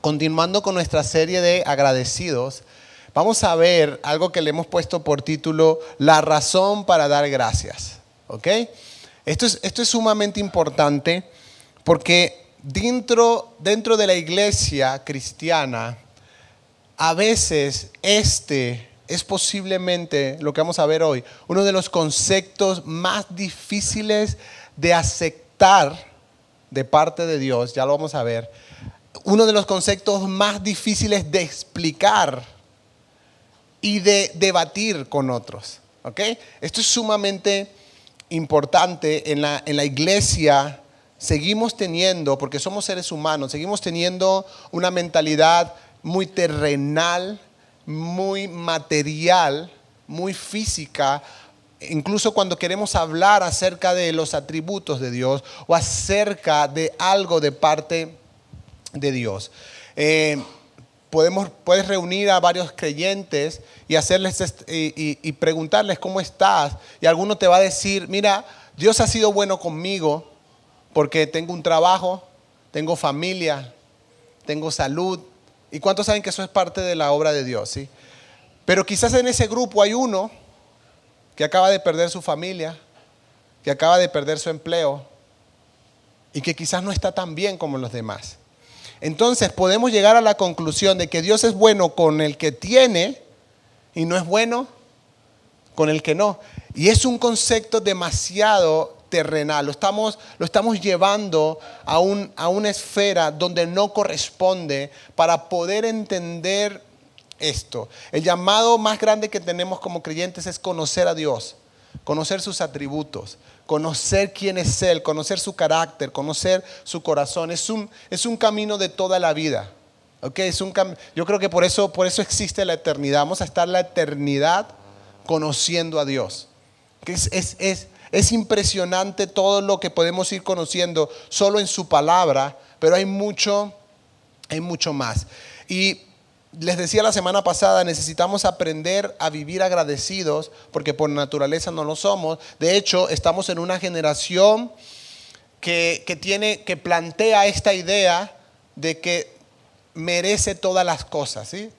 continuando con nuestra serie de agradecidos, vamos a ver algo que le hemos puesto por título, la razón para dar gracias. ¿Ok? Esto es sumamente importante porque dentro de la iglesia cristiana, a veces es posiblemente, lo que vamos a ver hoy, uno de los conceptos más difíciles de aceptar de parte de Dios, ya lo vamos a ver, uno de los conceptos más difíciles de explicar y de debatir con otros. ¿Ok? Esto es sumamente importante en la iglesia. Seguimos teniendo, porque somos seres humanos, seguimos teniendo una mentalidad muy terrenal, muy material, muy física, incluso cuando queremos hablar acerca de los atributos de Dios o acerca de algo de parte de Dios. Puedes reunir a varios creyentes y hacerles y preguntarles cómo estás, y alguno te va a decir, mira, Dios ha sido bueno conmigo porque tengo un trabajo, tengo familia, tengo salud. ¿Y cuántos saben que eso es parte de la obra de Dios? ¿Sí? Pero quizás en ese grupo hay uno que acaba de perder su familia, que acaba de perder su empleo y que quizás no está tan bien como los demás. Entonces podemos llegar a la conclusión de que Dios es bueno con el que tiene y no es bueno con el que no. Y es un concepto demasiado terrenal. Lo estamos llevando a una esfera donde no corresponde para poder entender esto. El llamado más grande que tenemos como creyentes es conocer a Dios, conocer sus atributos, conocer quién es Él, conocer su carácter, conocer su corazón. Es un camino de toda la vida. ¿Okay? Yo creo que por eso existe la eternidad. Vamos a estar la eternidad conociendo a Dios. Es impresionante todo lo que podemos ir conociendo solo en su palabra, pero hay mucho más. Y les decía la semana pasada, necesitamos aprender a vivir agradecidos porque por naturaleza no lo somos. De hecho, estamos en una generación que plantea esta idea de que merece todas las cosas. ¿Sí?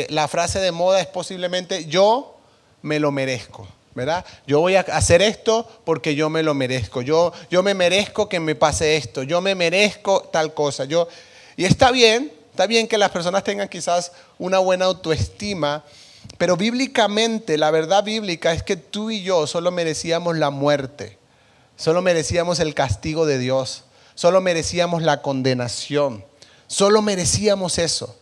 La frase de moda es posiblemente yo me lo merezco. ¿Verdad? Yo voy a hacer esto porque yo me lo merezco. Yo me merezco que me pase esto. Yo me merezco tal cosa. Y está bien que las personas tengan quizás una buena autoestima, pero bíblicamente, la verdad bíblica es que tú y yo solo merecíamos la muerte. Solo merecíamos el castigo de Dios. Solo merecíamos la condenación. Solo merecíamos eso.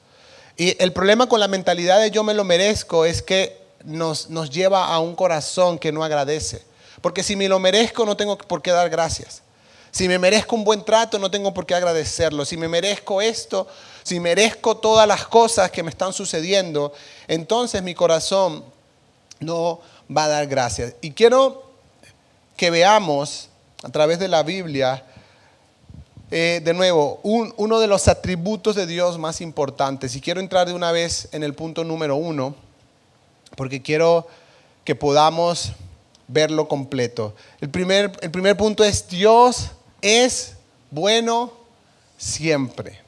Y el problema con la mentalidad de yo me lo merezco es que nos lleva a un corazón que no agradece. Porque si me lo merezco, no tengo por qué dar gracias. Si me merezco un buen trato, no tengo por qué agradecerlo. Si me merezco esto, si merezco todas las cosas que me están sucediendo, entonces mi corazón no va a dar gracias. Y quiero que veamos a través de la Biblia, de nuevo, uno de los atributos de Dios más importantes. Y quiero entrar de una vez en el punto número 1. Porque quiero que podamos verlo completo. El primer punto es: Dios es bueno siempre.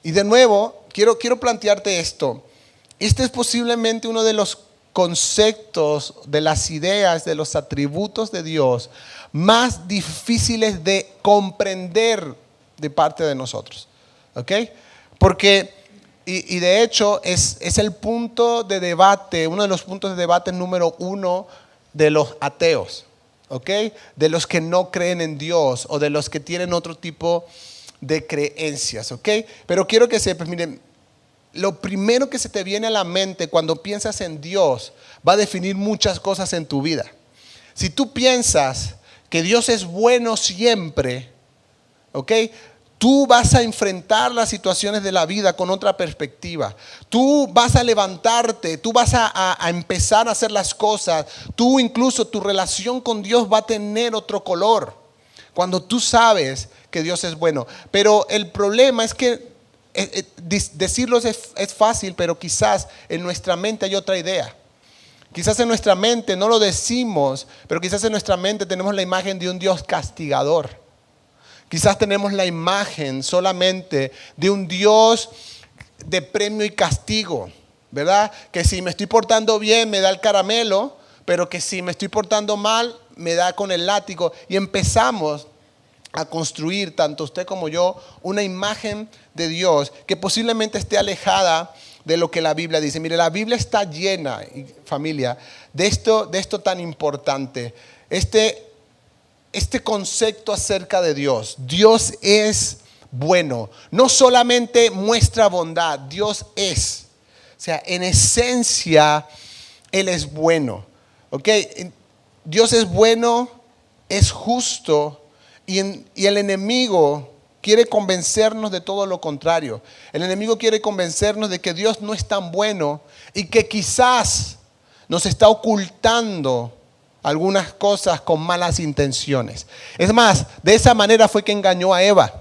Y de nuevo, quiero plantearte esto. Este es posiblemente uno de los conceptos, de las ideas, de los atributos de Dios más difíciles de comprender de parte de nosotros. ¿Ok? Porque Y de hecho es el punto de debate, uno de los puntos de debate número 1 de los ateos, ¿ok? De los que no creen en Dios o de los que tienen otro tipo de creencias, ¿ok? Pero quiero que sepas, miren, lo primero que se te viene a la mente cuando piensas en Dios va a definir muchas cosas en tu vida. Si tú piensas que Dios es bueno siempre, ¿ok? Tú vas a enfrentar las situaciones de la vida con otra perspectiva. Tú vas a levantarte, tú vas a empezar a hacer las cosas. Tú incluso tu relación con Dios va a tener otro color cuando tú sabes que Dios es bueno. Pero el problema es que decirlo es fácil, pero quizás en nuestra mente hay otra idea. Quizás en nuestra mente no lo decimos, pero quizás en nuestra mente tenemos la imagen de un Dios castigador. Quizás tenemos la imagen solamente de un Dios de premio y castigo, ¿verdad? Que si me estoy portando bien me da el caramelo, pero que si me estoy portando mal me da con el látigo. Y empezamos a construir, tanto usted como yo, una imagen de Dios que posiblemente esté alejada de lo que la Biblia dice. Mire, la Biblia está llena, familia, de esto tan importante. Este concepto acerca de Dios. Dios es bueno. No solamente muestra bondad, Dios es. O sea, en esencia, Él es bueno. ¿Ok? Dios es bueno, es justo y el enemigo quiere convencernos de todo lo contrario. El enemigo quiere convencernos de que Dios no es tan bueno y que quizás nos está ocultando algunas cosas con malas intenciones. Es más, de esa manera fue que engañó a Eva.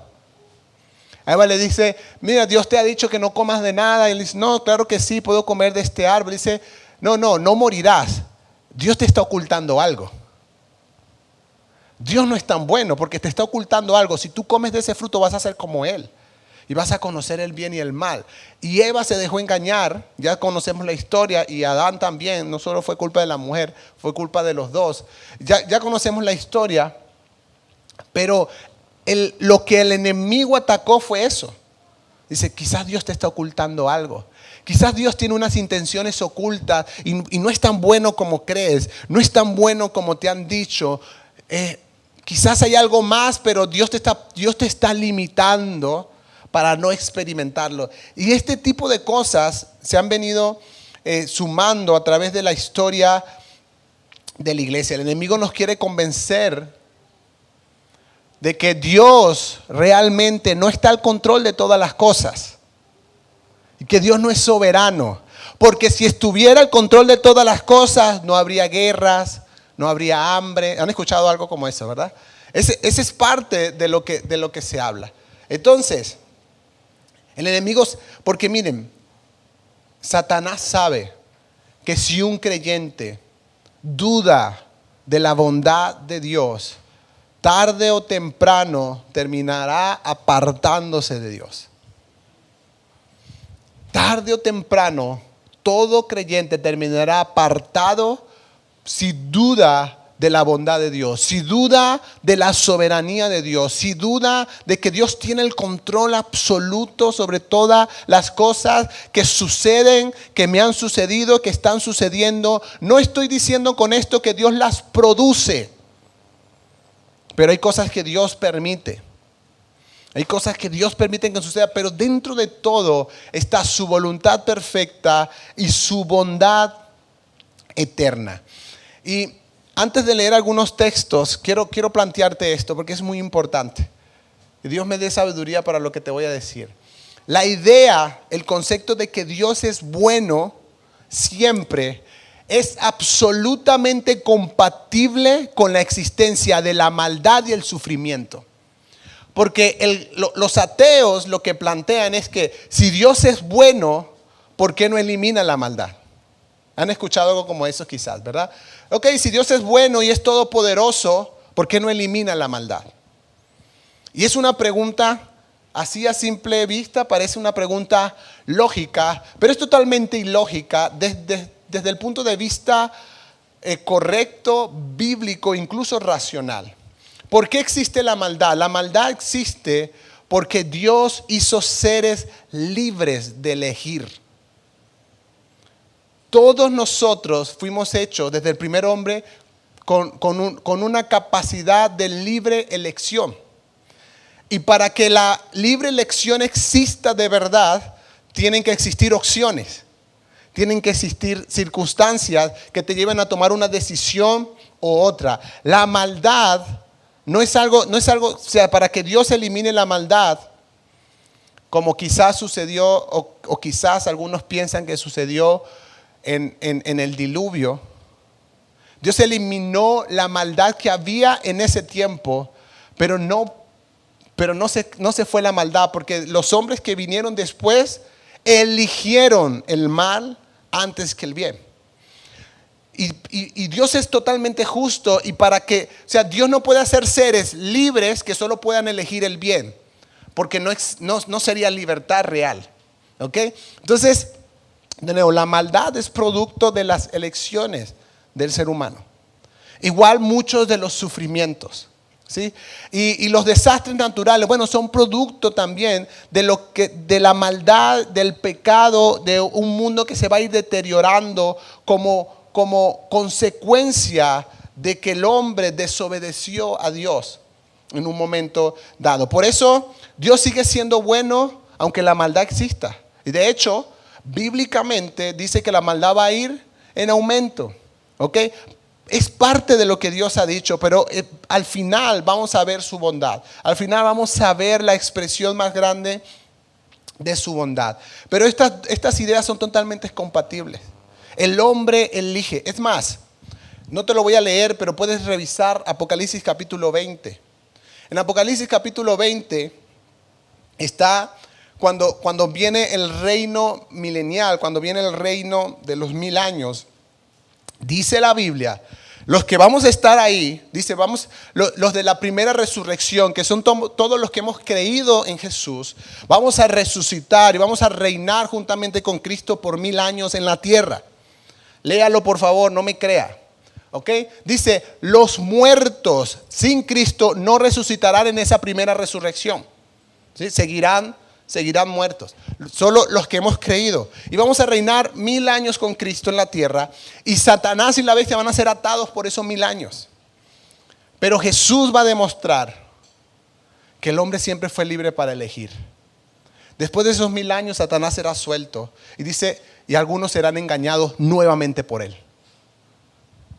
A Eva le dice, mira, Dios te ha dicho que no comas de nada. Y él dice, no, claro que sí, puedo comer de este árbol. Dice, no morirás. Dios te está ocultando algo. Dios no es tan bueno porque te está ocultando algo. Si tú comes de ese fruto vas a ser como Él. Y vas a conocer el bien y el mal. Y Eva se dejó engañar. Ya conocemos la historia. Y Adán también. No solo fue culpa de la mujer, fue culpa de los dos. Ya conocemos la historia. Pero lo que el enemigo atacó fue eso. Dice, quizás Dios te está ocultando algo. Quizás Dios tiene unas intenciones ocultas. Y no es tan bueno como crees. No es tan bueno como te han dicho. Quizás hay algo más, pero Dios te está limitando para no experimentarlo. Y este tipo de cosas se han venido sumando a través de la historia de la iglesia. El enemigo nos quiere convencer de que Dios realmente no está al control de todas las cosas. Y que Dios no es soberano. Porque si estuviera al control de todas las cosas, no habría guerras, no habría hambre. ¿Han escuchado algo como eso, verdad? Ese es parte de lo que se habla. Entonces, el enemigo, porque miren, Satanás sabe que si un creyente duda de la bondad de Dios, tarde o temprano terminará apartándose de Dios. Tarde o temprano, todo creyente terminará apartado si duda de la bondad de Dios, si duda de la soberanía de Dios, si duda de que Dios tiene el control absoluto sobre todas las cosas que suceden, que me han sucedido, que están sucediendo. No estoy diciendo con esto que Dios las produce, pero hay cosas que Dios permite. Hay cosas que Dios permite que sucedan, pero dentro de todo está su voluntad perfecta y su bondad eterna. Y antes de leer algunos textos, quiero plantearte esto porque es muy importante. Que Dios me dé sabiduría para lo que te voy a decir. La idea, el concepto de que Dios es bueno siempre es absolutamente compatible con la existencia de la maldad y el sufrimiento. Porque los ateos lo que plantean es que si Dios es bueno, ¿por qué no elimina la maldad? ¿Han escuchado algo como eso quizás, verdad? Ok, si Dios es bueno y es todopoderoso, ¿por qué no elimina la maldad? Y es una pregunta, así a simple vista, parece una pregunta lógica, pero es totalmente ilógica desde el punto de vista correcto, bíblico, incluso racional. ¿Por qué existe la maldad? La maldad existe porque Dios hizo seres libres de elegir. Todos nosotros fuimos hechos desde el primer hombre con una capacidad de libre elección. Y para que la libre elección exista de verdad, tienen que existir opciones. Tienen que existir circunstancias que te lleven a tomar una decisión u otra. La maldad no es algo, o sea, para que Dios elimine la maldad, como quizás sucedió, o quizás algunos piensan que sucedió en el diluvio. Dios eliminó la maldad que había en ese tiempo, pero no se fue la maldad, porque los hombres que vinieron después eligieron el mal antes que el bien. Y Dios es totalmente justo y o sea, Dios no puede hacer seres libres que solo puedan elegir el bien, porque no sería libertad real. ¿Ok? Entonces, de nuevo, la maldad es producto de las elecciones del ser humano. Igual muchos de los sufrimientos. ¿Sí? Y los desastres naturales, bueno, son producto también de la maldad, del pecado, de un mundo que se va a ir deteriorando como consecuencia de que el hombre desobedeció a Dios en un momento dado. Por eso Dios sigue siendo bueno aunque la maldad exista. Y de hecho, bíblicamente dice que la maldad va a ir en aumento. ¿Ok? Es parte de lo que Dios ha dicho, pero al final vamos a ver su bondad. Al final vamos a ver la expresión más grande de su bondad. Pero estas ideas son totalmente compatibles. El hombre elige. Es más, no te lo voy a leer, pero puedes revisar Apocalipsis capítulo 20. En Apocalipsis capítulo 20 está cuando viene el reino milenial, cuando viene el reino de los 1000 años. Dice la Biblia, los que vamos a estar ahí, dice, los de la primera resurrección, que son todos los que hemos creído en Jesús, vamos a resucitar y vamos a reinar juntamente con Cristo por 1000 años en la tierra. Léalo por favor, no me crea. ¿Ok? Dice, los muertos sin Cristo no resucitarán en esa primera resurrección. ¿Sí? Seguirán muertos. Solo los que hemos creído. Y vamos a reinar 1000 años con Cristo en la tierra. Y Satanás y la bestia van a ser atados por esos 1000 años. Pero Jesús va a demostrar que el hombre siempre fue libre para elegir. Después de esos 1000 años, Satanás será suelto. Y dice, y algunos serán engañados nuevamente por él.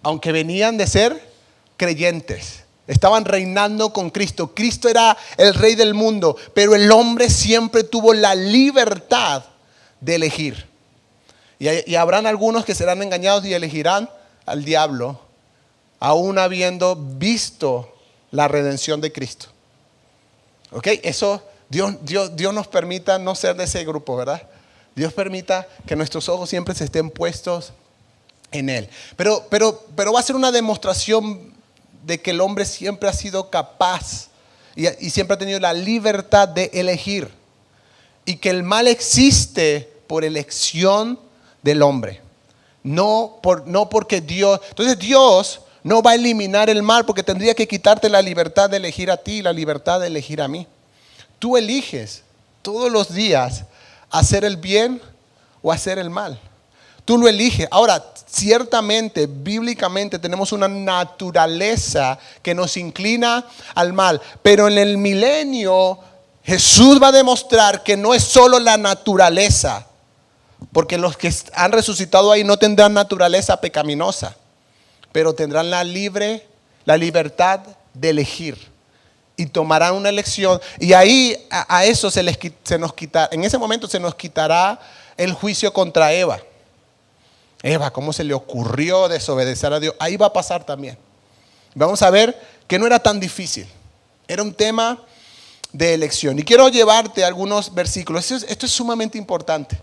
Aunque venían de ser creyentes. Estaban reinando con Cristo. Cristo era el rey del mundo, pero el hombre siempre tuvo la libertad de elegir. Y habrán algunos que serán engañados y elegirán al diablo, aún habiendo visto la redención de Cristo. ¿Ok? Eso, Dios nos permita no ser de ese grupo, ¿verdad? Dios permita que nuestros ojos siempre se estén puestos en Él. Pero va a ser una demostración de que el hombre siempre ha sido capaz y siempre ha tenido la libertad de elegir. Y que el mal existe por elección del hombre. No porque Dios. Entonces Dios no va a eliminar el mal porque tendría que quitarte la libertad de elegir a ti y la libertad de elegir a mí. Tú eliges todos los días hacer el bien o hacer el mal. Tú lo eliges. Ahora, ciertamente, bíblicamente tenemos una naturaleza que nos inclina al mal. Pero en el milenio, Jesús va a demostrar que no es solo la naturaleza. Porque los que han resucitado ahí no tendrán naturaleza pecaminosa. Pero tendrán la libertad de elegir. Y tomarán una elección. Y ahí a eso se nos quitará. En ese momento se nos quitará el juicio contra Eva. Eva, ¿cómo se le ocurrió desobedecer a Dios? Ahí va a pasar también. Vamos a ver que no era tan difícil. Era un tema de elección. Y quiero llevarte a algunos versículos. Esto es sumamente importante.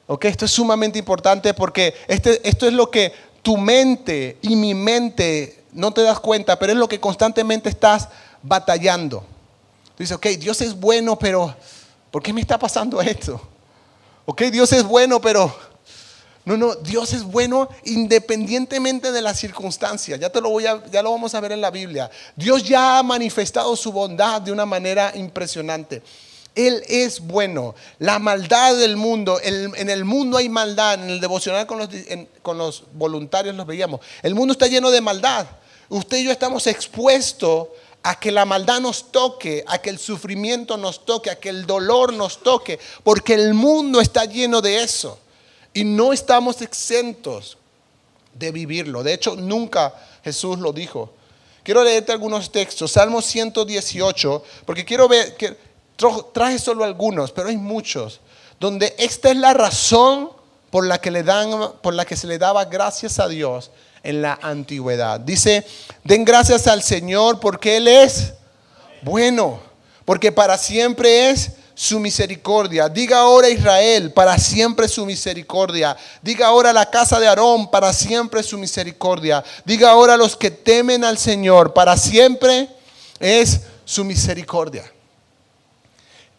¿Ok? Esto es sumamente importante porque esto es lo que tu mente y mi mente no te das cuenta, pero es lo que constantemente estás batallando. Tú dices, ok, Dios es bueno, pero ¿por qué me está pasando esto? Ok, Dios es bueno, pero... No, Dios es bueno independientemente de las circunstancias. Ya lo vamos a ver en la Biblia. Dios ya ha manifestado su bondad de una manera impresionante. Él es bueno. La maldad del mundo, en el mundo hay maldad. En el devocional con los voluntarios los veíamos. El mundo está lleno de maldad. Usted y yo estamos expuestos a que la maldad nos toque, a que el sufrimiento nos toque, a que el dolor nos toque, porque el mundo está lleno de eso. Y no estamos exentos de vivirlo. De hecho, nunca Jesús lo dijo. Quiero leerte algunos textos. Salmo 118, porque quiero ver, traje solo algunos, pero hay muchos. Donde esta es la razón por la que se le daba gracias a Dios en la antigüedad. Dice, den gracias al Señor porque Él es bueno, porque para siempre es su misericordia. Diga ahora Israel, para siempre su misericordia. Diga ahora la casa de Aarón, para siempre su misericordia. Diga ahora los que temen al Señor, para siempre es su misericordia.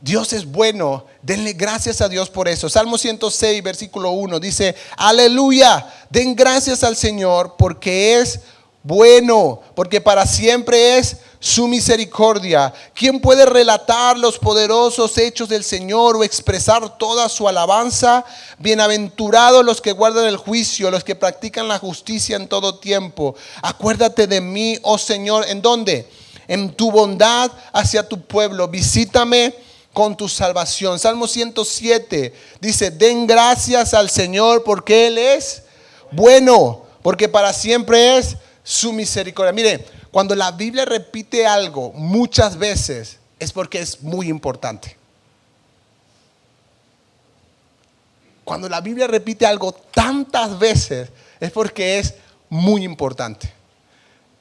Dios es bueno, denle gracias a Dios por eso. Salmo 106, versículo 1 dice, aleluya, den gracias al Señor porque es bueno, porque para siempre es su misericordia. ¿Quién puede relatar los poderosos hechos del Señor o expresar toda su alabanza? Bienaventurados los que guardan el juicio, los que practican la justicia en todo tiempo. Acuérdate de mí, oh Señor, ¿en dónde? En tu bondad hacia tu pueblo. Visítame con tu salvación. Salmo 107 dice, den gracias al Señor porque Él es bueno, porque para siempre es su misericordia. Mire, cuando la Biblia repite algo muchas veces es porque es muy importante. Cuando la Biblia repite algo tantas veces es porque es muy importante.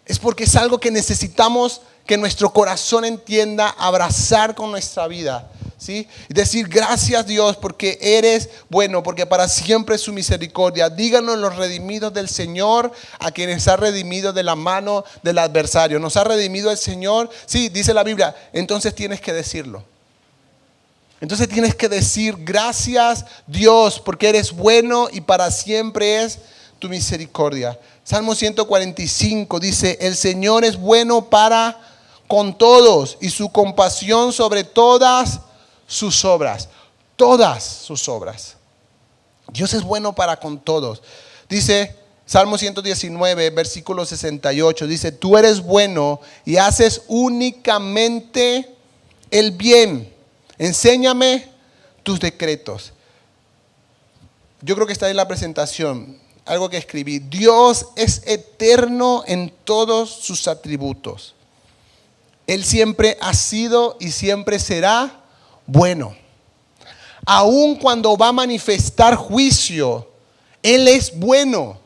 Es porque es algo que necesitamos que nuestro corazón entienda, abrazar con nuestra vida, ¿sí? Y decir gracias Dios porque eres bueno, porque para siempre es su misericordia. Díganos los redimidos del Señor, a quienes ha redimido de la mano del adversario. ¿Nos ha redimido el Señor? Sí, dice la Biblia. Entonces tienes que decirlo. Entonces tienes que decir gracias Dios porque eres bueno y para siempre es tu misericordia. Salmo 145 dice, el Señor es bueno para con todos y su compasión sobre todas sus obras. Todas sus obras. Dios es bueno para con todos. Dice Salmo 119, versículo 68, dice, tú eres bueno y haces únicamente el bien. Enséñame tus decretos. Yo creo que está en la presentación, algo que escribí. Dios es eterno en todos sus atributos. Él siempre ha sido y siempre será bueno. Aun cuando va a manifestar juicio, Él es bueno.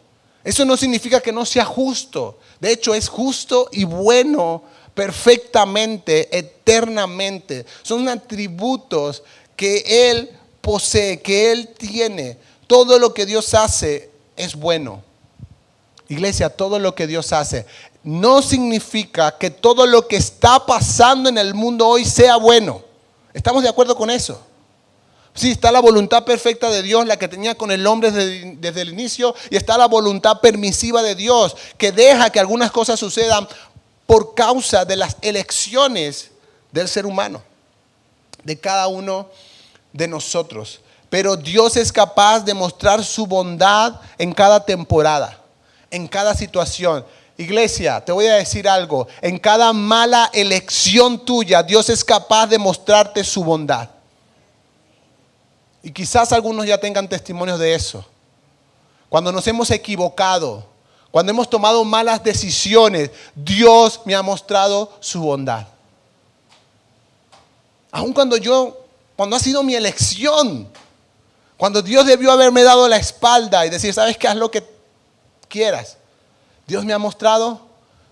Eso no significa que no sea justo. De hecho, es justo y bueno perfectamente, eternamente. Son atributos que Él posee, que Él tiene. Todo lo que Dios hace es bueno. Iglesia, todo lo que Dios hace no significa que todo lo que está pasando en el mundo hoy sea bueno. ¿Estamos de acuerdo con eso? Sí, está la voluntad perfecta de Dios, la que tenía con el hombre desde el inicio, y está la voluntad permisiva de Dios, que deja que algunas cosas sucedan por causa de las elecciones del ser humano, de cada uno de nosotros. Pero Dios es capaz de mostrar su bondad en cada temporada, en cada situación. Iglesia, te voy a decir algo. En cada mala elección tuya, Dios es capaz de mostrarte su bondad. Y quizás algunos ya tengan testimonios de eso. Cuando nos hemos equivocado, cuando hemos tomado malas decisiones, Dios me ha mostrado su bondad. Aun cuando ha sido mi elección, cuando Dios debió haberme dado la espalda y decir, ¿sabes qué? Haz lo que quieras. Dios me ha mostrado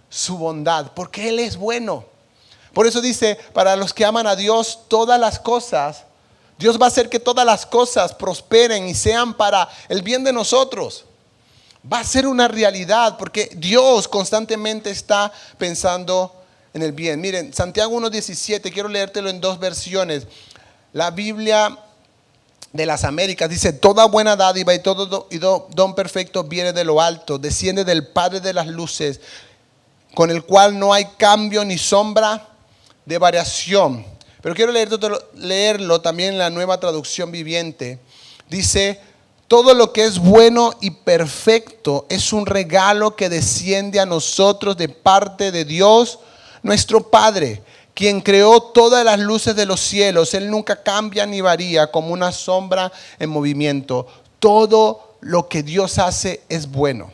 su bondad, porque Él es bueno. Por eso dice, para los que aman a Dios, todas las cosas, Dios va a hacer que todas las cosas prosperen y sean para el bien de nosotros. Va a ser una realidad, porque Dios constantemente está pensando en el bien. Miren, Santiago 1:17, quiero leértelo en dos versiones. La Biblia de las Américas dice, toda buena dádiva y todo don perfecto viene de lo alto, desciende del Padre de las luces, con el cual no hay cambio ni sombra de variación. Pero quiero leerlo también en la Nueva Traducción Viviente. Dice, todo lo que es bueno y perfecto es un regalo que desciende a nosotros de parte de Dios, nuestro Padre, quien creó todas las luces de los cielos. Él nunca cambia ni varía, como una sombra en movimiento. Todo lo que Dios hace es bueno.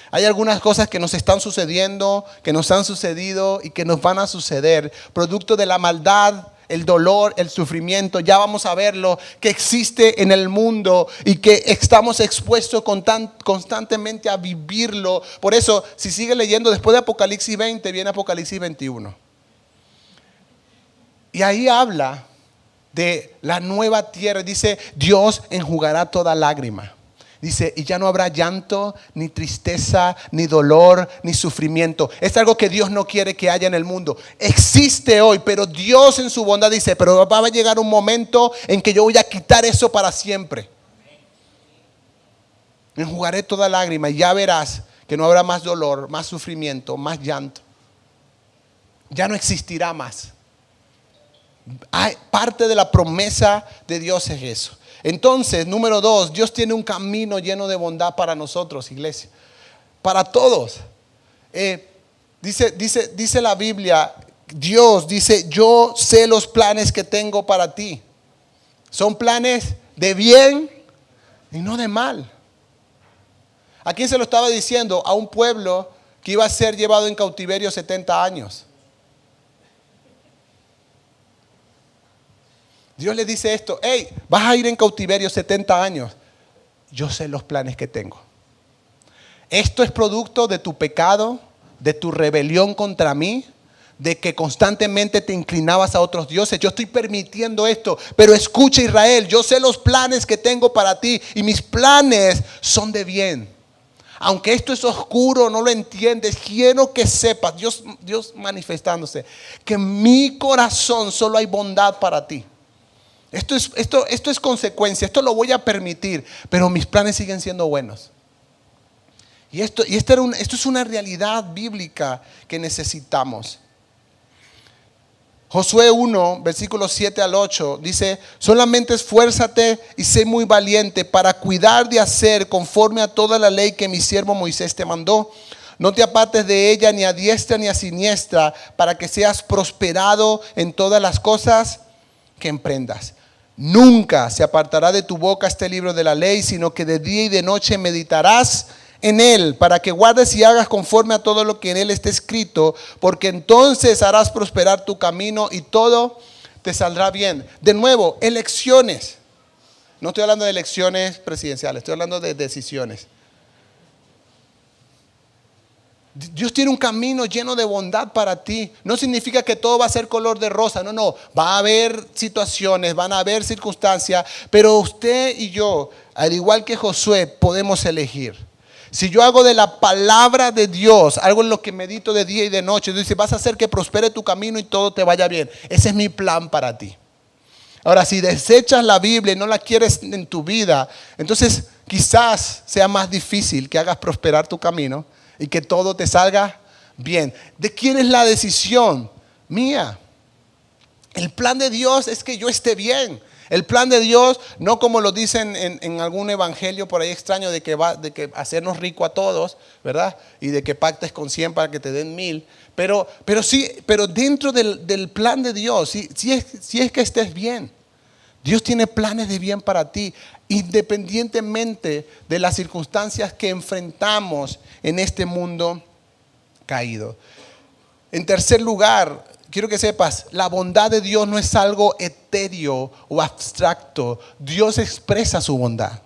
Hay algunas cosas que nos están sucediendo, que nos han sucedido y que nos van a suceder, producto de la maldad, el dolor, el sufrimiento. Ya vamos a verlo, que existe en el mundo y que estamos expuestos constantemente a vivirlo. Por eso, si sigue leyendo, después de Apocalipsis 20, viene Apocalipsis 21. Y ahí habla de la nueva tierra. Dice, Dios enjugará toda lágrima. Dice, y ya no habrá llanto, ni tristeza, ni dolor, ni sufrimiento. Es algo que Dios no quiere que haya en el mundo. Existe hoy, pero Dios en su bondad dice, pero va a llegar un momento en que yo voy a quitar eso para siempre. Enjugaré toda lágrima y ya verás que no habrá más dolor, más sufrimiento, más llanto. Ya no existirá más. Parte de la promesa de Dios es eso. Entonces, número 2, Dios tiene un camino lleno de bondad para nosotros, iglesia. Para todos. Dice la Biblia, Dios dice, yo sé los planes que tengo para ti. Son planes de bien y no de mal. ¿A quién se lo estaba diciendo? A un pueblo que iba a ser llevado en cautiverio 70 años. Dios le dice esto, hey, vas a ir en cautiverio 70 años. Yo sé los planes que tengo. Esto es producto de tu pecado, de tu rebelión contra mí, de que constantemente te inclinabas a otros dioses. Yo estoy permitiendo esto, pero escucha, Israel, yo sé los planes que tengo para ti y mis planes son de bien. Aunque esto es oscuro, no lo entiendes, quiero que sepas, Dios manifestándose, que en mi corazón solo hay bondad para ti. Esto es consecuencia, esto lo voy a permitir, pero mis planes siguen siendo buenos. Esto es una realidad bíblica que necesitamos. Josué 1, versículos 7 al 8, dice, solamente esfuérzate y sé muy valiente para cuidar de hacer conforme a toda la ley que mi siervo Moisés te mandó. No te apartes de ella ni a diestra ni a siniestra, para que seas prosperado en todas las cosas que emprendas. Nunca se apartará de tu boca este libro de la ley, sino que de día y de noche meditarás en él, para que guardes y hagas conforme a todo lo que en él está escrito, porque entonces harás prosperar tu camino y todo te saldrá bien. De nuevo, elecciones. No estoy hablando de elecciones presidenciales, estoy hablando de decisiones. Dios tiene un camino lleno de bondad para ti. No significa que todo va a ser color de rosa. No. Va a haber situaciones, van a haber circunstancias. Pero usted y yo, al igual que Josué, podemos elegir. Si yo hago de la palabra de Dios algo en lo que medito de día y de noche, Dios dice, vas a hacer que prospere tu camino y todo te vaya bien. Ese es mi plan para ti. Ahora, si desechas la Biblia y no la quieres en tu vida, entonces quizás sea más difícil que hagas prosperar tu camino y que todo te salga bien. ¿De quién es la decisión? Mía. El plan de Dios es que yo esté bien. El plan de Dios, no como lo dicen en algún evangelio por ahí extraño, de que hacernos rico a todos, ¿verdad? Y de que pactes con 100 para que te den 1000. Pero dentro del plan de Dios, si es que estés bien. Dios tiene planes de bien para ti, independientemente de las circunstancias que enfrentamos en este mundo caído. En tercer lugar, quiero que sepas, la bondad de Dios no es algo etéreo o abstracto. Dios expresa su bondad.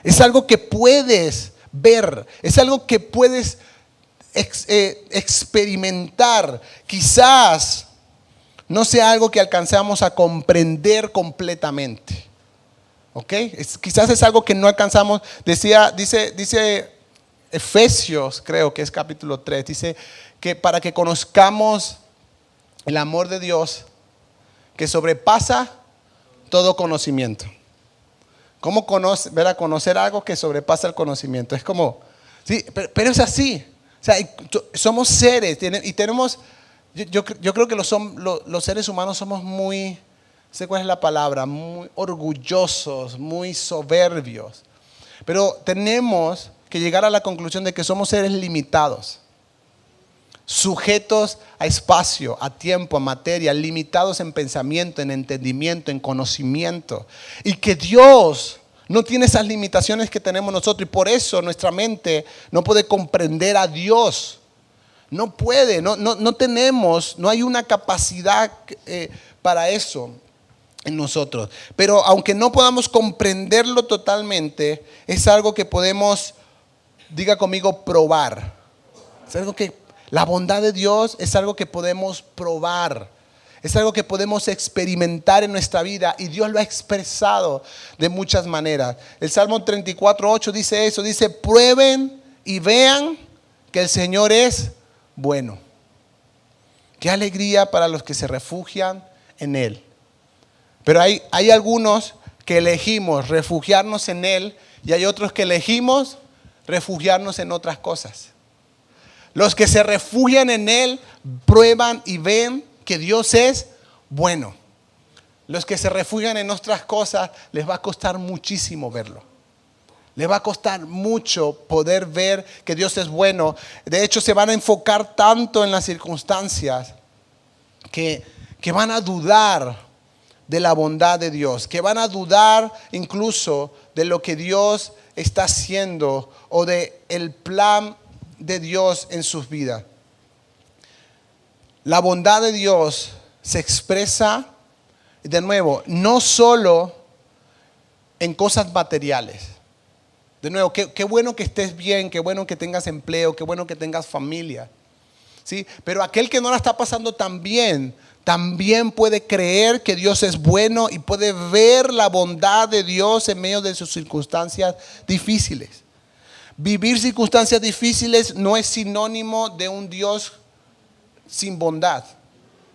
Es algo que puedes ver, es algo que puedes experimentar. Quizás no sea algo que alcanzamos a comprender completamente. ¿Ok? Quizás es algo que no alcanzamos. Dice Efesios, creo que es capítulo 3, dice que para que conozcamos el amor de Dios que sobrepasa todo conocimiento. ¿Cómo conocer algo que sobrepasa el conocimiento? Es como, sí, pero es así. O sea, somos seres y tenemos, yo creo que los seres humanos somos muy, no sé cuál es la palabra, muy orgullosos, muy soberbios. Pero tenemos que llegar a la conclusión de que somos seres limitados, sujetos a espacio, a tiempo, a materia, limitados en pensamiento, en entendimiento, en conocimiento. Y que Dios no tiene esas limitaciones que tenemos nosotros. Y por eso nuestra mente no puede comprender a Dios. No puede, no tenemos, no hay una capacidad para eso en nosotros. Pero aunque no podamos comprenderlo totalmente, es algo que podemos, diga conmigo, probar. Es algo que, la bondad de Dios es algo que podemos probar. Es algo que podemos experimentar en nuestra vida y Dios lo ha expresado de muchas maneras. El Salmo 34:8 dice eso, dice, prueben y vean que el Señor es bueno. Qué alegría para los que se refugian en Él. Pero hay algunos que elegimos refugiarnos en Él y hay otros que elegimos refugiarnos en otras cosas. Los que se refugian en Él prueban y ven que Dios es bueno. Los que se refugian en otras cosas les va a costar muchísimo verlo. Les va a costar mucho poder ver que Dios es bueno. De hecho, se van a enfocar tanto en las circunstancias que van a dudar de la bondad de Dios, que van a dudar incluso de lo que Dios está haciendo o de el plan de Dios en sus vidas. La bondad de Dios se expresa, de nuevo, no solo en cosas materiales. De nuevo, qué bueno que estés bien, qué bueno que tengas empleo, qué bueno que tengas familia. ¿Sí? Pero aquel que no la está pasando tan bien, también puede creer que Dios es bueno y puede ver la bondad de Dios en medio de sus circunstancias difíciles. Vivir circunstancias difíciles no es sinónimo de un Dios sin bondad.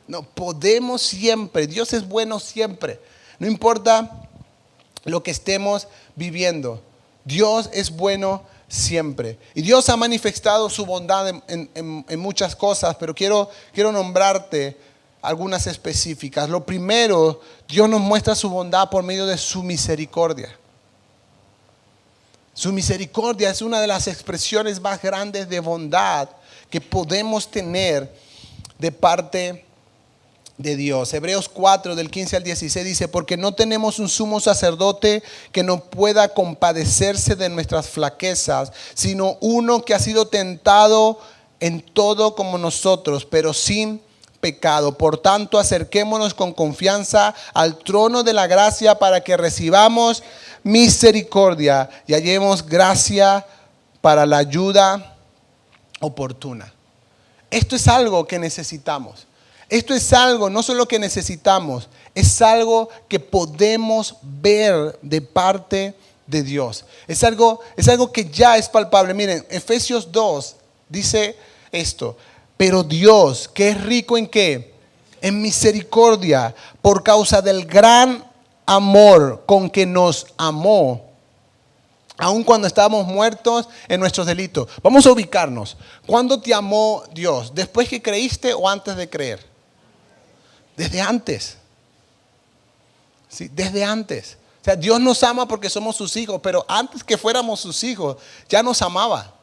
No, podemos siempre, Dios es bueno siempre. No importa lo que estemos viviendo, Dios es bueno siempre. Y Dios ha manifestado su bondad en muchas cosas, pero quiero nombrarte algunas específicas. Lo primero, Dios nos muestra su bondad por medio de su misericordia. Su misericordia es una de las expresiones más grandes de bondad que podemos tener de parte de Dios. Hebreos 4 del 15 al 16 dice, porque no tenemos un sumo sacerdote que no pueda compadecerse de nuestras flaquezas, sino uno que ha sido tentado en todo como nosotros, pero sin pecado. Por tanto, acerquémonos con confianza al trono de la gracia para que recibamos misericordia y hallemos gracia para la ayuda oportuna. Esto es algo que necesitamos. Esto es algo no solo que necesitamos, es algo que podemos ver de parte de Dios. Es algo que ya es palpable. Miren, Efesios 2 dice esto. Pero Dios, que es rico ¿en qué? En misericordia, por causa del gran amor con que nos amó, aun cuando estábamos muertos en nuestros delitos. Vamos a ubicarnos. ¿Cuándo te amó Dios? ¿Después que creíste o antes de creer? Desde antes. Sí, desde antes. O sea, Dios nos ama porque somos sus hijos, pero antes que fuéramos sus hijos, ya nos amaba.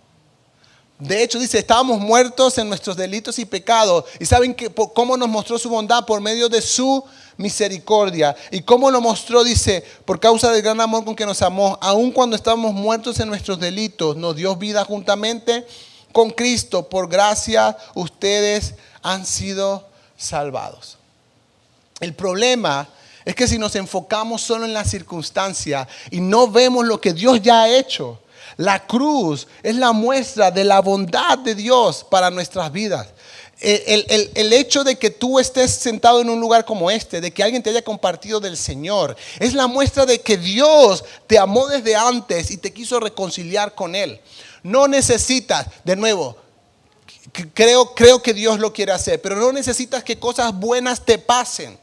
De hecho, dice, estábamos muertos en nuestros delitos y pecados. ¿Y saben cómo nos mostró su bondad? Por medio de su misericordia. ¿Y cómo lo mostró? Dice, por causa del gran amor con que nos amó, aun cuando estábamos muertos en nuestros delitos, nos dio vida juntamente con Cristo. Por gracia, ustedes han sido salvados. El problema es que si nos enfocamos solo en la circunstancia y no vemos lo que Dios ya ha hecho, la cruz es la muestra de la bondad de Dios para nuestras vidas. El hecho de que tú estés sentado en un lugar como este, de que alguien te haya compartido del Señor, es la muestra de que Dios te amó desde antes y te quiso reconciliar con Él. No necesitas, de nuevo, creo que Dios lo quiere hacer, pero no necesitas que cosas buenas te pasen.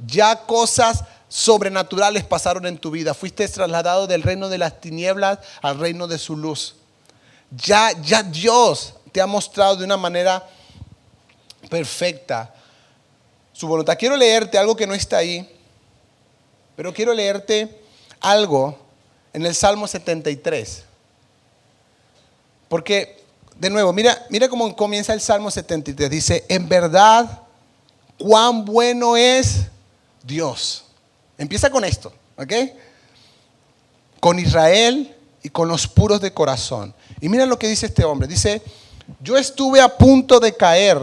Ya cosas sobrenaturales pasaron en tu vida. Fuiste trasladado del reino de las tinieblas al reino de su luz. Ya Dios te ha mostrado de una manera perfecta su voluntad. Quiero leerte algo que no está ahí, pero quiero leerte algo en el Salmo 73. Porque, de nuevo, mira cómo comienza el Salmo 73. Dice, en verdad, cuán bueno es Dios. Empieza con esto, ¿ok? Con Israel y con los puros de corazón. Y mira lo que dice este hombre. Dice, yo estuve a punto de caer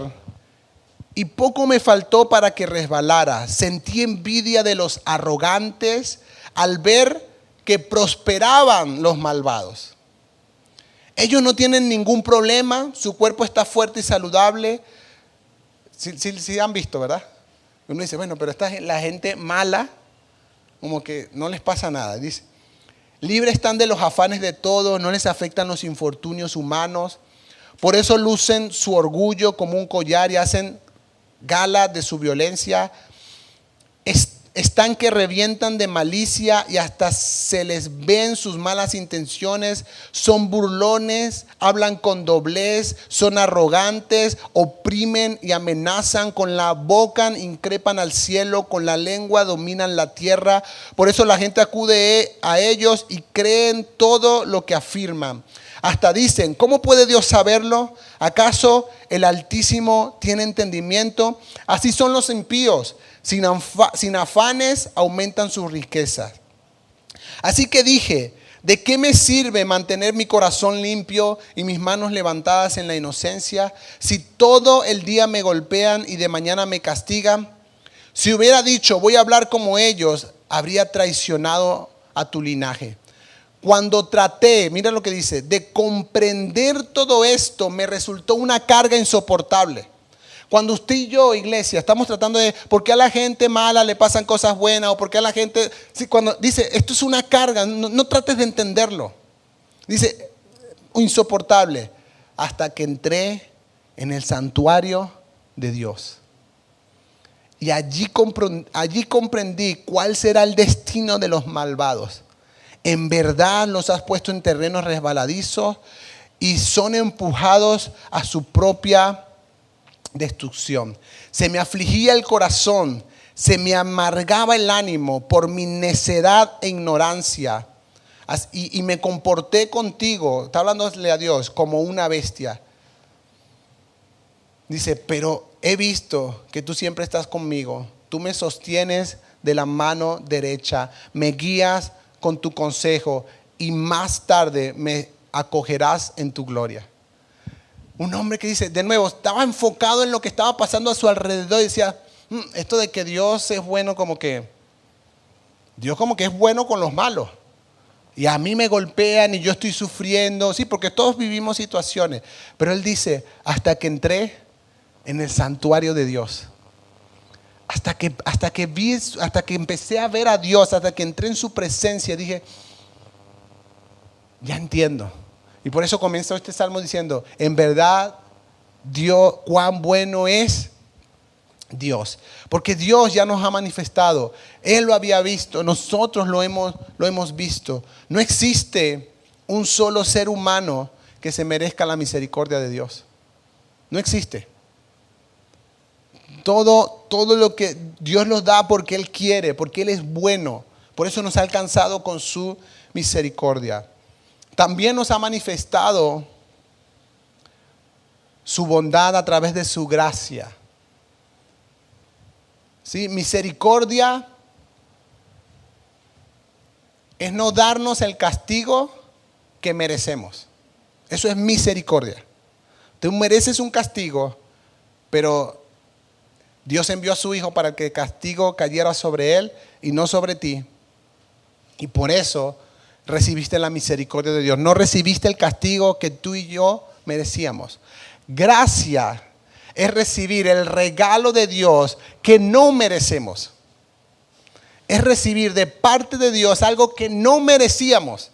y poco me faltó para que resbalara. Sentí envidia de los arrogantes al ver que prosperaban los malvados. Ellos no tienen ningún problema, su cuerpo está fuerte y saludable. Sí han visto, ¿verdad? Uno dice, bueno, pero la gente mala, como que no les pasa nada. Dice, libres están de los afanes de todos, no les afectan los infortunios humanos. Por eso lucen su orgullo como un collar y hacen gala de su violencia. Están que revientan de malicia y hasta se les ven sus malas intenciones. Son burlones, hablan con doblez, son arrogantes, oprimen y amenazan. Con la boca increpan al cielo, con la lengua dominan la tierra. Por eso la gente acude a ellos y creen todo lo que afirman. Hasta dicen, ¿cómo puede Dios saberlo? ¿Acaso el Altísimo tiene entendimiento? Así son los impíos. Sin afanes aumentan sus riquezas. Así que dije, ¿de qué me sirve mantener mi corazón limpio y mis manos levantadas en la inocencia, si todo el día me golpean y de mañana me castigan? Si hubiera dicho, voy a hablar como ellos, habría traicionado a tu linaje. Cuando traté, mira lo que dice, de comprender todo esto, me resultó una carga insoportable. Cuando usted y yo, iglesia, estamos tratando de, ¿por qué a la gente mala le pasan cosas buenas? O ¿por qué a la gente, sí, cuando dice, esto es una carga, no trates de entenderlo. Dice, insoportable, hasta que entré en el santuario de Dios. Y allí comprendí cuál será el destino de los malvados. En verdad los has puesto en terrenos resbaladizos y son empujados a su propia destrucción. Se me afligía el corazón, se me amargaba el ánimo por mi necedad e ignorancia. Y me comporté contigo, está hablándole a Dios, como una bestia. Dice, pero he visto que tú siempre estás conmigo. Tú me sostienes de la mano derecha, me guías con tu consejo y más tarde me acogerás en tu gloria. Un hombre que dice, de nuevo, estaba enfocado en lo que estaba pasando a su alrededor y decía, esto de que Dios es bueno, Dios como que es bueno con los malos. Y a mí me golpean y yo estoy sufriendo. Sí, porque todos vivimos situaciones. Pero él dice, hasta que entré en el santuario de Dios. Hasta que empecé a ver a Dios, hasta que entré en su presencia, dije, ya entiendo. Y por eso comienzo este salmo diciendo, en verdad, Dios, cuán bueno es Dios. Porque Dios ya nos ha manifestado. Él lo había visto, nosotros lo hemos visto. No existe un solo ser humano que se merezca la misericordia de Dios. No existe. Todo lo que Dios nos da porque Él quiere, porque Él es bueno. Por eso nos ha alcanzado con su misericordia. También nos ha manifestado su bondad a través de su gracia. ¿Sí? Misericordia es no darnos el castigo que merecemos. Eso es misericordia. Tú mereces un castigo, pero Dios envió a su Hijo para que el castigo cayera sobre Él y no sobre ti. Y por eso recibiste la misericordia de Dios. No recibiste el castigo que tú y yo merecíamos. Gracia es recibir el regalo de Dios que no merecemos. Es recibir de parte de Dios algo que no merecíamos.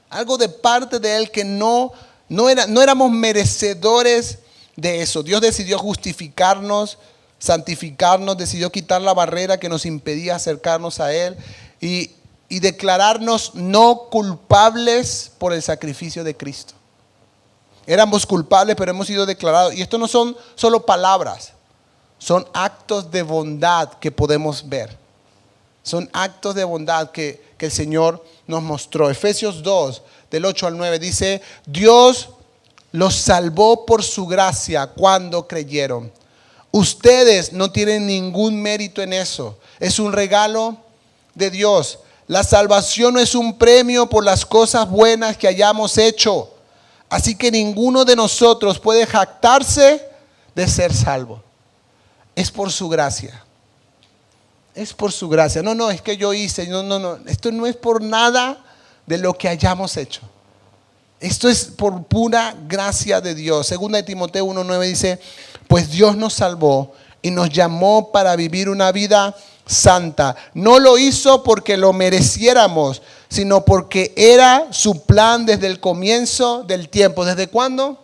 Algo de parte de Él que no éramos merecedores de eso. Dios decidió justificarnos, santificarnos, decidió quitar la barrera que nos impedía acercarnos a Él y declararnos no culpables por el sacrificio de Cristo. Éramos culpables, pero hemos sido declarados. Y esto no son solo palabras, son actos de bondad que podemos ver. Son actos de bondad que el Señor nos mostró. Efesios 2, del 8 al 9, dice, Dios los salvó por su gracia cuando creyeron. Ustedes no tienen ningún mérito en eso. Es un regalo de Dios. La salvación no es un premio por las cosas buenas que hayamos hecho. Así que ninguno de nosotros puede jactarse de ser salvo. Es por su gracia. Es por su gracia. No, es que yo hice. No. Esto no es por nada de lo que hayamos hecho. Esto es por pura gracia de Dios. Segunda de Timoteo 1:9 dice, pues Dios nos salvó y nos llamó para vivir una vida santa. No lo hizo porque lo mereciéramos, sino porque era su plan desde el comienzo del tiempo. ¿Desde cuándo?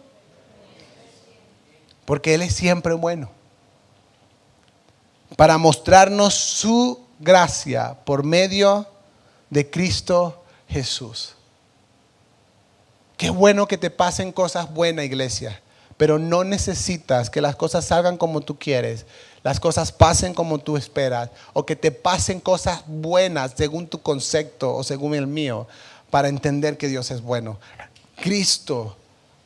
Porque Él es siempre bueno. Para mostrarnos su gracia por medio de Cristo Jesús. Qué bueno que te pasen cosas buenas, iglesia. Pero no necesitas que las cosas salgan como tú quieres. Las cosas pasen como tú esperas. O que te pasen cosas buenas según tu concepto o según el mío. Para entender que Dios es bueno. Cristo,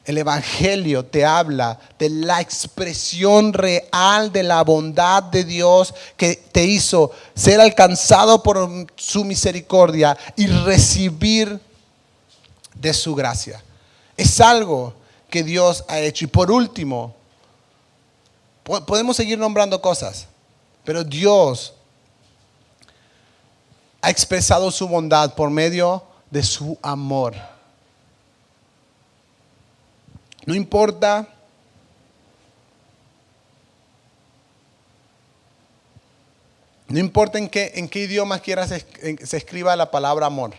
el Evangelio te habla de la expresión real de la bondad de Dios que te hizo ser alcanzado por su misericordia y recibir de su gracia. Es algo que Dios ha hecho. Y por último, podemos seguir nombrando cosas, pero Dios ha expresado su bondad por medio de su amor. No importa en qué idioma quiera se escriba la palabra amor.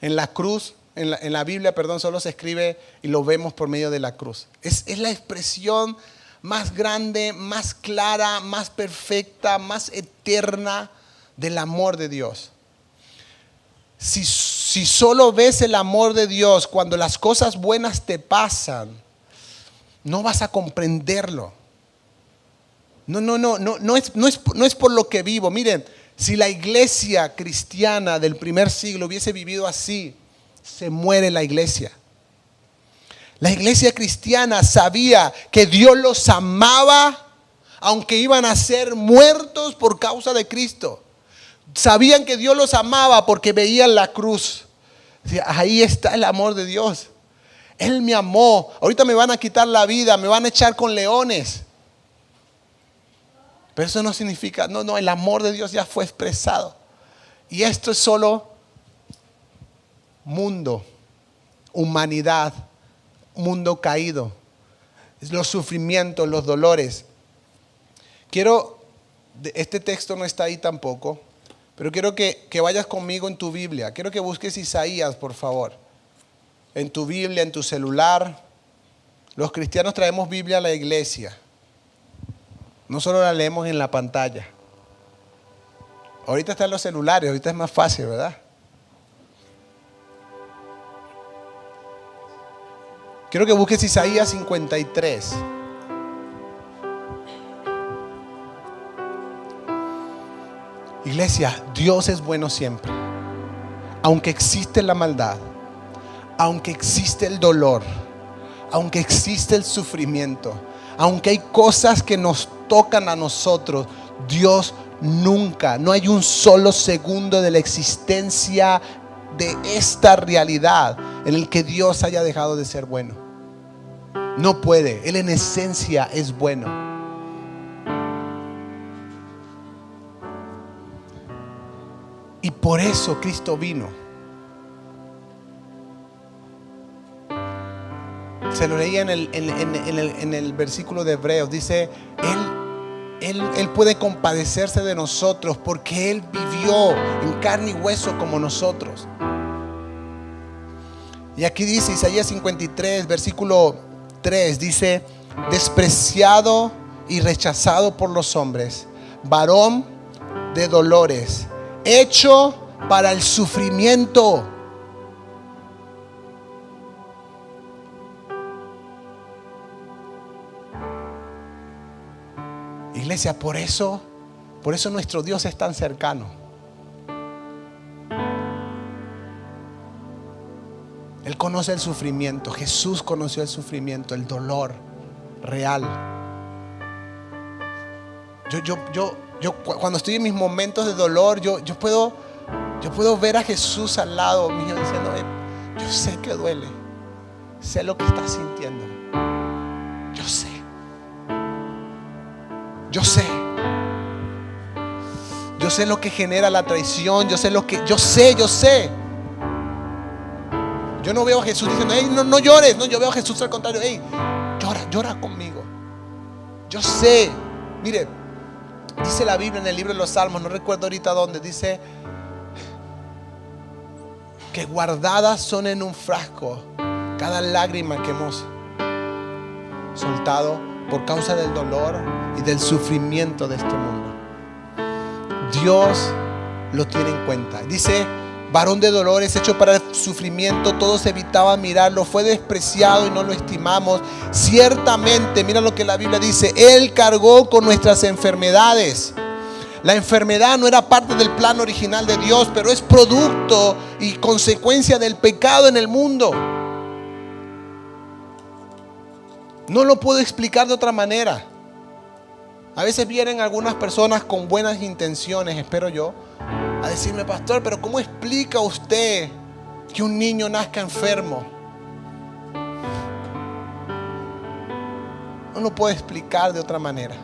En la cruz, en la Biblia, solo se escribe y lo vemos por medio de la cruz. Es la expresión más grande, más clara, más perfecta, más eterna del amor de Dios. Si solo ves el amor de Dios cuando las cosas buenas te pasan, no vas a comprenderlo. No es por lo que vivo. Miren, si la iglesia cristiana del primer siglo hubiese vivido así, se muere la iglesia. La iglesia cristiana sabía que Dios los amaba, aunque iban a ser muertos por causa de Cristo. Sabían que Dios los amaba porque veían la cruz. Ahí está el amor de Dios. Él me amó. Ahorita me van a quitar la vida, me van a echar con leones. Pero eso no significa, el amor de Dios ya fue expresado. Y esto es solo mundo, humanidad, mundo caído. Es los sufrimientos, los dolores. Este texto no está ahí tampoco, pero quiero que vayas conmigo en tu Biblia. Quiero que busques Isaías, por favor. En tu Biblia, en tu celular. Los cristianos traemos Biblia a la iglesia. No solo la leemos en la pantalla. Ahorita están los celulares, ahorita es más fácil, ¿verdad? Quiero que busques Isaías 53. Iglesia, Dios es bueno siempre. Aunque existe la maldad, aunque existe el dolor, aunque existe el sufrimiento, aunque hay cosas que nos tocan a nosotros, Dios nunca, no hay un solo segundo de la existencia de esta realidad en el que Dios haya dejado de ser bueno. No puede. Él en esencia es bueno. Y por eso Cristo vino. Se lo leía en el versículo de Hebreos. Dice, Él puede compadecerse de nosotros porque Él vivió en carne y hueso como nosotros. Y aquí dice Isaías 53, versículo 3, dice, despreciado y rechazado por los hombres, varón de dolores, hecho para el sufrimiento. Iglesia, por eso nuestro Dios es tan cercano. Él conoce el sufrimiento. Jesús conoció el sufrimiento, el dolor real. Yo cuando estoy en mis momentos de dolor, yo puedo ver a Jesús al lado mío diciendo, yo sé que duele, sé lo que estás sintiendo, yo sé lo que genera la traición, yo sé. Yo no veo a Jesús diciendo, no llores. No, yo veo a Jesús al contrario, llora conmigo. Yo sé. Mire, Dice la Biblia en el libro de los Salmos, no recuerdo ahorita dónde, dice que guardadas son en un frasco cada lágrima que hemos soltado por causa del dolor y del sufrimiento de este mundo. Dios lo tiene en cuenta. Dice: varón de dolores, hecho para el sufrimiento, todos evitaban mirarlo, fue despreciado y no lo estimamos. Ciertamente, mira lo que la Biblia dice: Él cargó con nuestras enfermedades. La enfermedad no era parte del plan original de Dios, pero es producto y consecuencia del pecado en el mundo. No lo puedo explicar de otra manera. A veces vienen algunas personas con buenas intenciones, espero yo, a decirme: pastor, pero ¿cómo explica usted que un niño nazca enfermo? No lo puedo explicar de otra manera.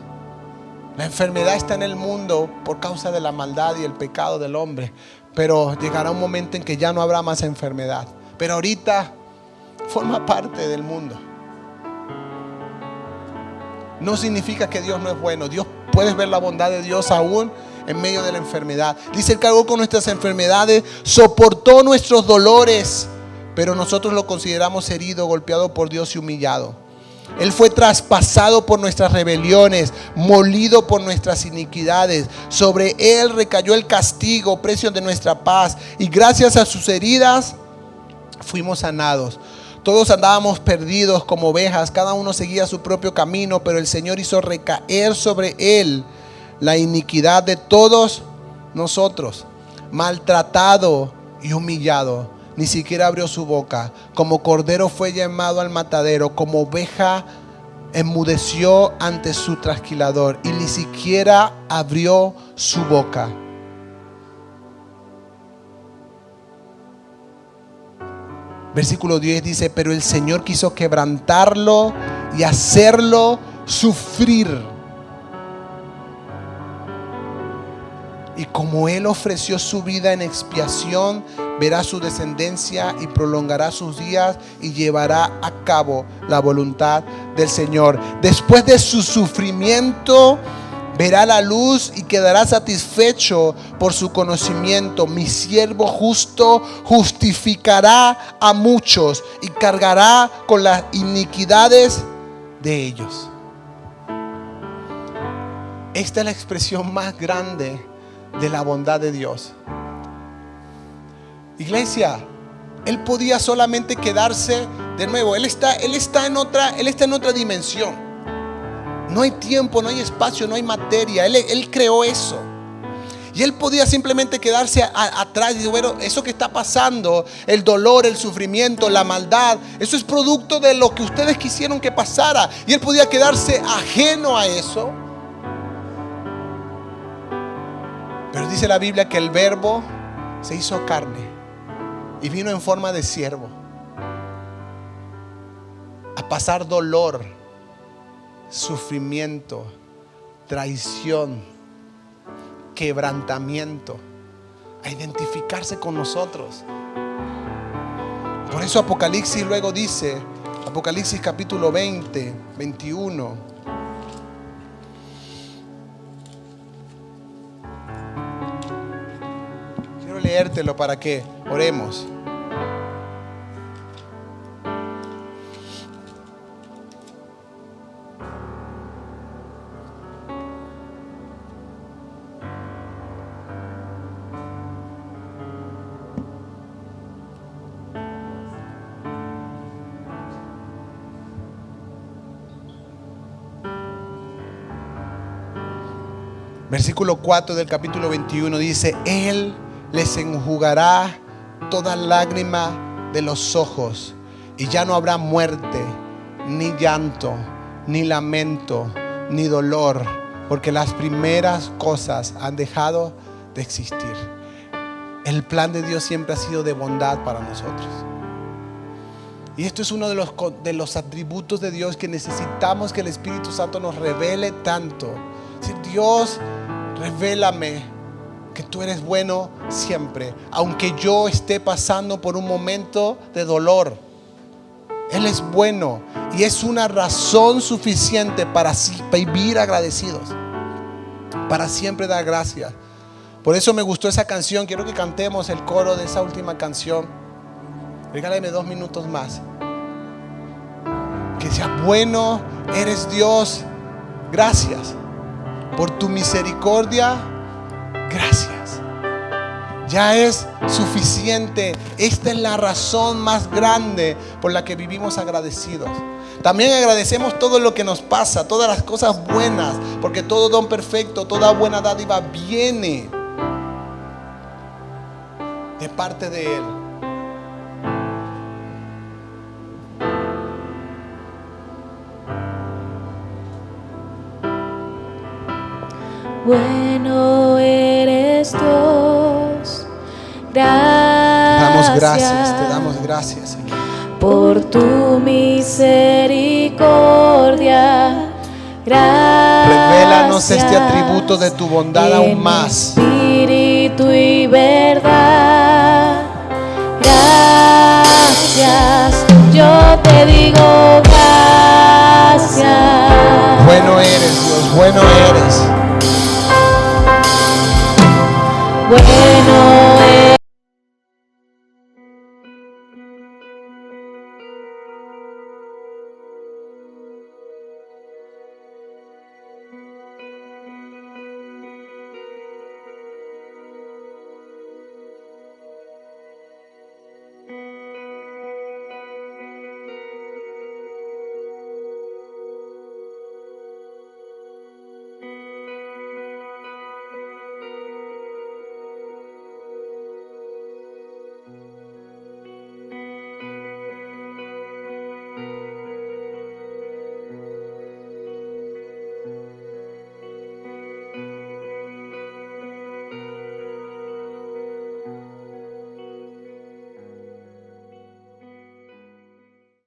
La enfermedad está en el mundo por causa de la maldad y el pecado del hombre, pero llegará un momento en que ya no habrá más enfermedad. Pero ahorita forma parte del mundo. No significa que Dios no es bueno. Puedes ver la bondad de Dios aún en medio de la enfermedad. Dice: Él cargó con nuestras enfermedades, soportó nuestros dolores, pero nosotros lo consideramos herido, golpeado por Dios y humillado. Él fue traspasado por nuestras rebeliones, molido por nuestras iniquidades. Sobre Él recayó el castigo, precio de nuestra paz, y gracias a sus heridas fuimos sanados. Todos andábamos perdidos como ovejas, cada uno seguía su propio camino, pero el Señor hizo recaer sobre Él la iniquidad de todos nosotros. Maltratado y humillado, ni siquiera abrió su boca. Como cordero fue llamado al matadero, como oveja enmudeció ante su trasquilador, y ni siquiera abrió su boca. Versículo 10 dice: pero el Señor quiso quebrantarlo y hacerlo sufrir. Y como Él ofreció su vida en expiación, verá su descendencia y prolongará sus días y llevará a cabo la voluntad del Señor. Después de su sufrimiento, verá la luz y quedará satisfecho por su conocimiento. Mi siervo justo justificará a muchos y cargará con las iniquidades de ellos. Esta es la expresión más grande de la bondad de Dios. Iglesia, Él podía solamente quedarse de nuevo. Él está en otra dimensión. No hay tiempo, no hay espacio, no hay materia. Él creó eso. Y Él podía simplemente quedarse atrás y decir: bueno, eso que está pasando, el dolor, el sufrimiento, la maldad, eso es producto de lo que ustedes quisieron que pasara. Y Él podía quedarse ajeno a eso. Pero dice la Biblia que el Verbo se hizo carne y vino en forma de siervo a pasar dolor, sufrimiento, traición, quebrantamiento, a identificarse con nosotros. Por eso Apocalipsis luego dice, Apocalipsis capítulo 20, 21. Quiero leértelo para que oremos. Versículo 4 del capítulo 21 dice: Él les enjugará toda lágrima de los ojos, y ya no habrá muerte, ni llanto, ni lamento, ni dolor, porque las primeras cosas han dejado de existir. El plan de Dios siempre ha sido de bondad para nosotros. Y esto es uno de los atributos de Dios que necesitamos que el Espíritu Santo nos revele tanto. Si Dios, revélame que tú eres bueno siempre, aunque yo esté pasando por un momento de dolor. Él es bueno y es una razón suficiente para vivir agradecidos. Para siempre dar gracias. Por eso me gustó esa canción. Quiero que cantemos el coro de esa última canción. Regálame 2 minutos más. Que sea bueno, eres Dios. Gracias por tu misericordia. Gracias. Ya es suficiente. Esta es la razón más grande por la que vivimos agradecidos. También agradecemos todo lo que nos pasa, todas las cosas buenas, porque todo don perfecto, toda buena dádiva viene de parte de Él. Bueno eres Dios, Te damos gracias, te damos gracias, Señor. por tu misericordia. Gracias. Revélanos este atributo de tu bondad aún en más. espíritu y verdad. Gracias, yo te digo gracias. Bueno eres, Dios, bueno eres. Bueno